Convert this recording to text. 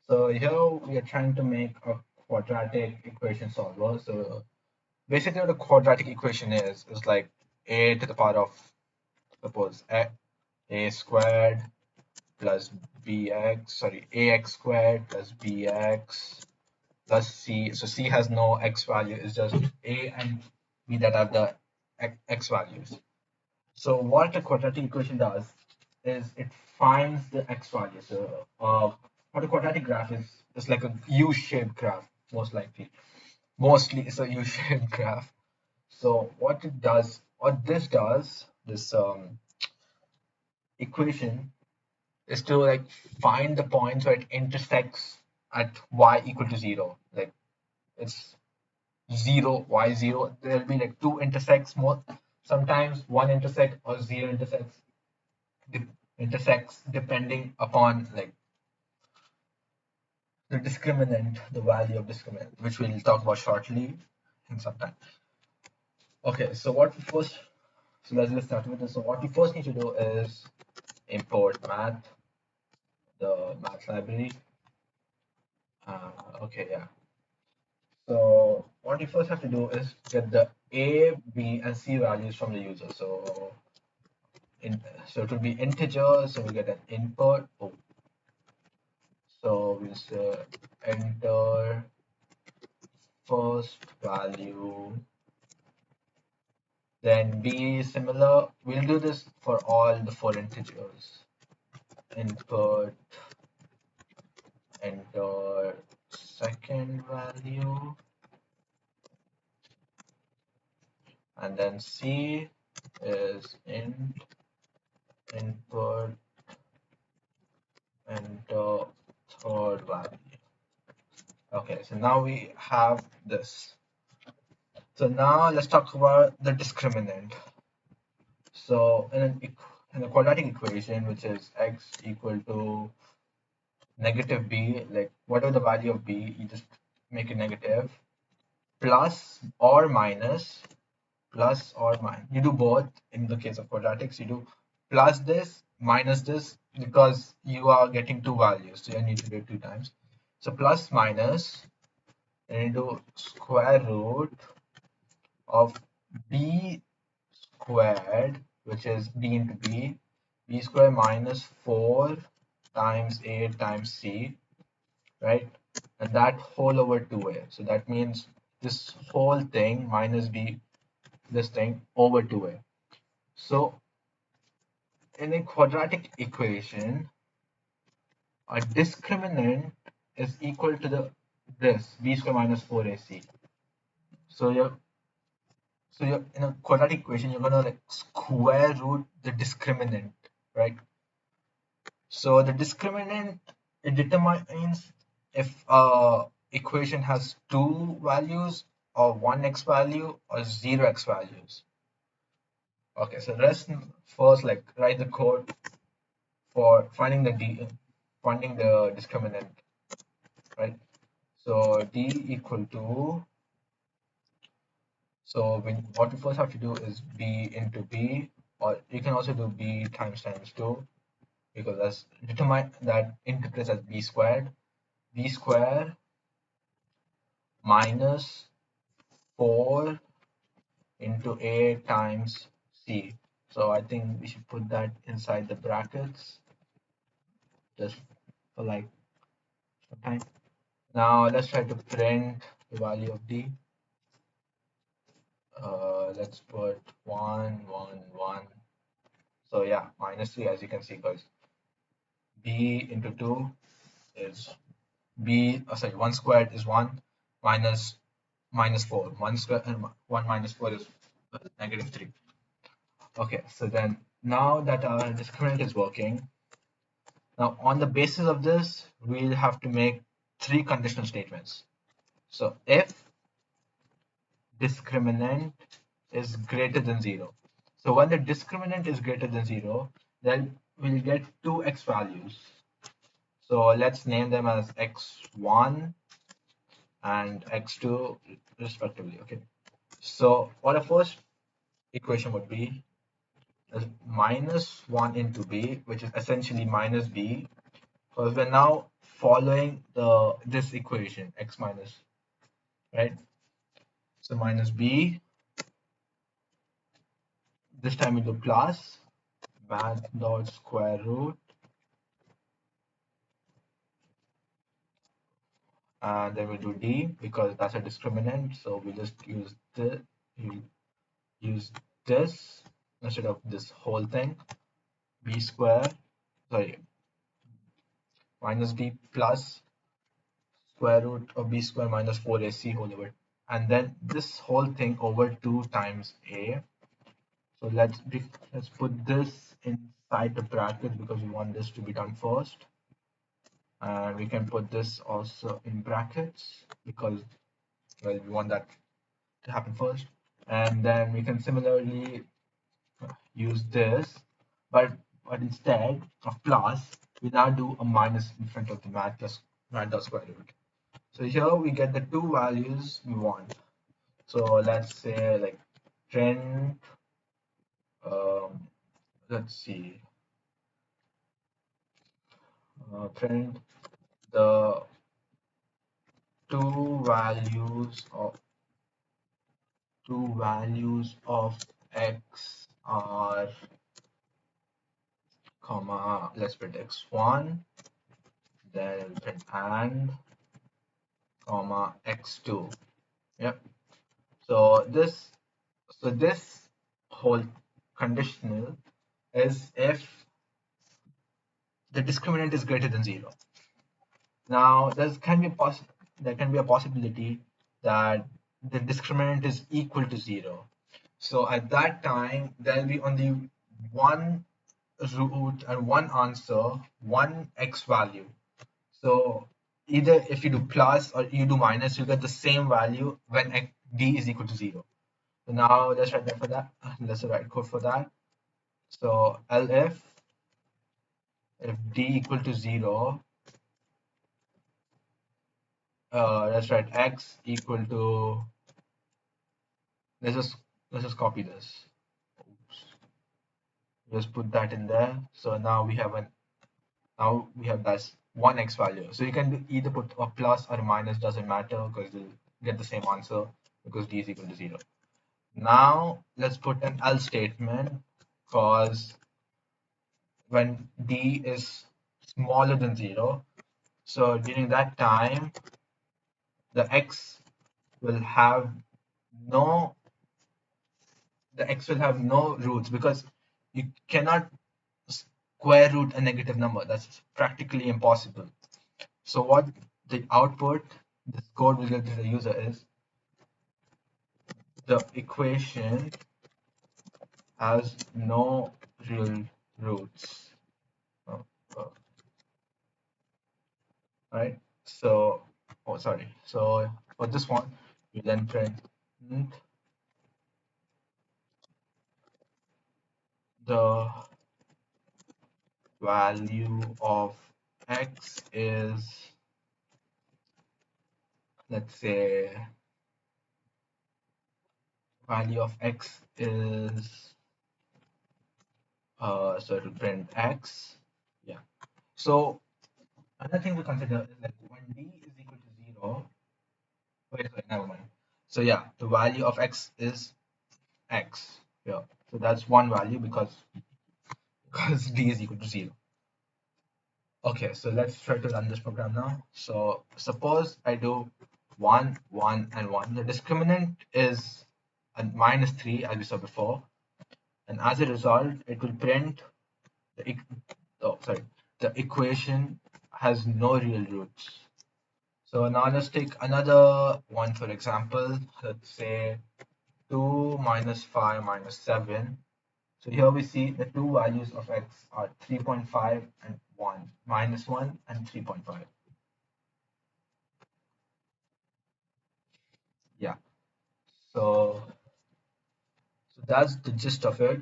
So here we are trying to make a quadratic equation solver. So basically what a quadratic equation is like a to the power of, suppose, a squared plus ax squared plus bx plus c. So c has no x value, it's just a and b that are the x values. So what a quadratic equation does is it finds the x value. So what a quadratic graph is like a U-shaped graph, most likely. Mostly it's a U-shaped graph. So what this does, this equation is to like find the points where it intersects at y equal to 0. Like it's 0, y 0. There'll be like two intersects more. Sometimes one intersect or zero intersects depending upon like the discriminant, the value of discriminant, which we'll talk about shortly in some time. Okay, so let's get started with this. So what we first need to do is import the math library. Okay, yeah. So what we first have to do is get the A, B, and C values from the user. So it will be integer, so we get an input. Oh, so we'll say enter first value, then B is similar. We'll do this for all the four integers. Input, enter second value, and then C is input, enter third value. Okay, so now we have this. So now let's talk about the discriminant. So in a quadratic equation, which is x equal to negative b, like whatever the value of b, you just make it negative, plus or minus, you do both. In the case of quadratics, you do plus this minus this because you are getting two values, so you need to do it two times. So plus minus, and you do square root of b squared, which is b into b squared minus 4 times a times c, right? And that whole over 2a. So that means this whole thing minus b, this thing over 2a. So in a quadratic equation, a discriminant is equal to this b squared minus 4ac. So you're in a quadratic equation, you're gonna like square root the discriminant, right? So the discriminant, it determines if equation has two values or one x value or zero x values. Okay, so let's first like write the code for finding the discriminant, right? So d equal to, what we first have to do is b into b, or you can also do b times 2, because that's determine that interprets as b squared minus 4 into a times c. So I think we should put that inside the brackets just for like some time. Now let's try to print the value of d. Let's put 1, 1, 1. So yeah, minus 3, as you can see, because b into 2 is sorry, 1 squared is 1 minus 4. 1 square and 1 minus 4 is negative 3. Okay, so then now that our discriminant is working, now on the basis of this, we'll have to make three conditional statements. So if discriminant is greater than 0. So when the discriminant is greater than 0, then we'll get two x values. So let's name them as x1 and x2 respectively. Okay. So what the first equation would be is minus 1 into b, which is essentially minus b, because we're now following the this equation x minus, right? So minus b, this time we do plus math dot square root, and then we do d because that's a discriminant, so we just use the you use this instead of this whole thing, b square, sorry, minus b plus square root of b square minus 4ac whole over, and then this whole thing over 2 times a. So let's put this inside the bracket because we want this to be done first, and we can put this also in brackets because, well, we want that to happen first, and then we can similarly use this, but instead of plus we now do a minus in front of the math plus math dot square root. So here we get the two values we want. So let's say like print, um, let's see, print the two values of x are comma, let's print x1, then print and comma x2. Yep. So this whole conditional is if the discriminant is greater than 0. Now there can be a possibility that the discriminant is equal to 0. So at that time there'll be only one root and one answer, one x value. So either if you do plus or you do minus, you get the same value when d is equal to 0. So now let's write that for that. Let's write code for that. So elif if d equal to 0, let's write x equal to, let's just copy this. Oops. Just put that in there. So now we have that one x value. So you can either put a plus or a minus, doesn't matter because you'll get the same answer because d is equal to 0. Now let's put an else statement because when d is smaller than 0, so during that time the x will have no roots because you cannot square root a negative number. That's practically impossible. So what the output this code will get to the user is the equation has no real roots. Oh, oh, right? So, oh sorry. So for this one, you then print the value of x is, let's say, value of x is so to print x. Yeah. So another thing to consider is like when d is equal to 0. Wait, sorry, never mind. So yeah, the value of x is x. Yeah. So that's one value because d is equal to 0. Okay, so let's try to run this program now. So suppose I do 1, 1, and 1. The discriminant is a -3 as we saw before, and as a result, it will print the the equation has no real roots. So now let's take another one for example. Let's say 2 minus 5 minus 7. So here we see the two values of x are 3.5 and 1, -1 and 3.5. Yeah. So that's the gist of it.